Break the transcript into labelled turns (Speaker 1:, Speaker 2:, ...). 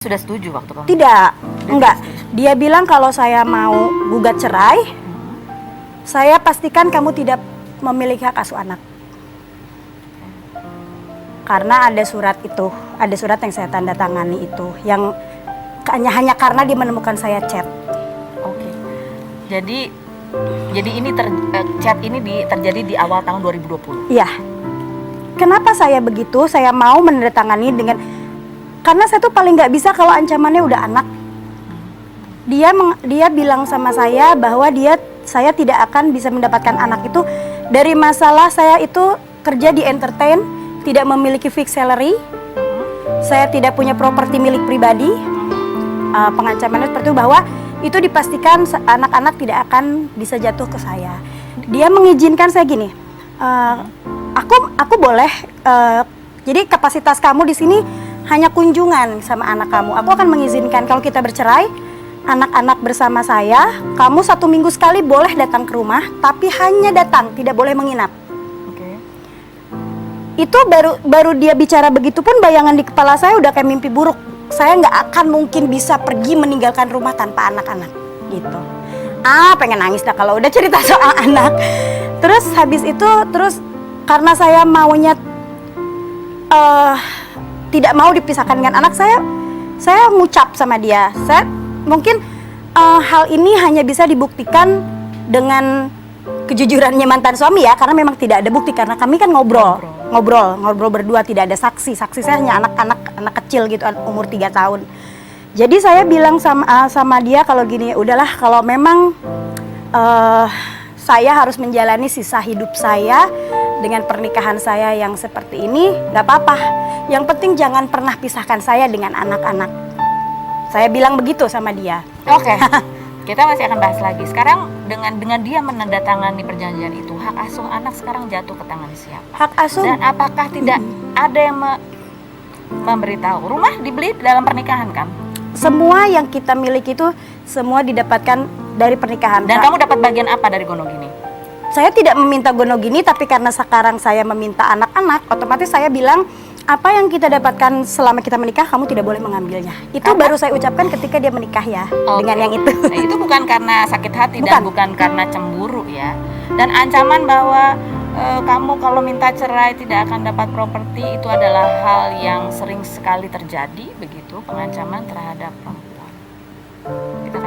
Speaker 1: Sudah setuju waktu kamu?
Speaker 2: Tidak, enggak. Dia bilang kalau saya mau gugat cerai, saya pastikan kamu tidak memiliki hak asuh anak. Karena ada surat itu, ada surat yang saya tanda tangani itu, yang hanya karena dia menemukan saya chat.
Speaker 1: Oke. Jadi ini chat ini terjadi di awal tahun 2020.
Speaker 2: Iya. Kenapa saya begitu? Saya mau menandatangani dengan, karena saya tuh paling nggak bisa kalau ancamannya udah anak. Dia bilang sama saya bahwa saya tidak akan bisa mendapatkan anak itu dari masalah saya itu kerja di entertain, tidak memiliki fixed salary, saya tidak punya properti milik pribadi. Pengancamannya seperti itu, bahwa itu dipastikan anak-anak tidak akan bisa jatuh ke saya. Dia mengizinkan saya gini, aku boleh, jadi kapasitas kamu di sini hanya kunjungan sama anak kamu. Aku akan mengizinkan kalau kita bercerai, anak-anak bersama saya, kamu 1 minggu sekali boleh datang ke rumah, tapi hanya datang, tidak boleh menginap.
Speaker 1: Oke.
Speaker 2: Itu baru dia bicara begitu pun bayangan di kepala saya udah kayak mimpi buruk. Saya nggak akan mungkin bisa pergi meninggalkan rumah tanpa anak-anak, gitu. Pengen nangis dah kalau udah cerita soal anak. Terus habis itu, karena saya maunya tidak mau dipisahkan dengan anak saya ngucap sama dia. Saya mungkin hal ini hanya bisa dibuktikan dengan kejujurannya mantan suami ya, karena memang tidak ada bukti, karena kami kan ngobrol berdua, tidak ada saksi saya hanya anak kecil gitu, umur 3 tahun. Jadi saya bilang sama dia kalau gini, udahlah kalau memang saya harus menjalani sisa hidup saya dengan pernikahan saya yang seperti ini, nggak apa-apa. Yang penting jangan pernah pisahkan saya dengan anak-anak. Saya bilang begitu sama dia.
Speaker 1: Oke. Kita masih akan bahas lagi. Sekarang dengan dia menandatangani perjanjian itu, hak asuh anak sekarang jatuh ke tangan siapa?
Speaker 2: Hak asuh.
Speaker 1: Dan apakah tidak ada yang memberitahu? Rumah dibeli dalam pernikahan kan?
Speaker 2: Semua yang kita miliki itu semua didapatkan dari pernikahan.
Speaker 1: Dan kamu dapat bagian apa dari gonogini?
Speaker 2: Saya tidak meminta gonogini, tapi karena sekarang saya meminta anak-anak, otomatis saya bilang, apa yang kita dapatkan selama kita menikah, kamu tidak boleh mengambilnya. Itu baru saya ucapkan ketika dia menikah ya, dengan yang itu.
Speaker 1: Nah, itu bukan karena sakit hati dan bukan karena cemburu ya. Dan ancaman bahwa kamu kalau minta cerai tidak akan dapat properti, itu adalah hal yang sering sekali terjadi begitu, pengancaman terhadap perempuan. Kita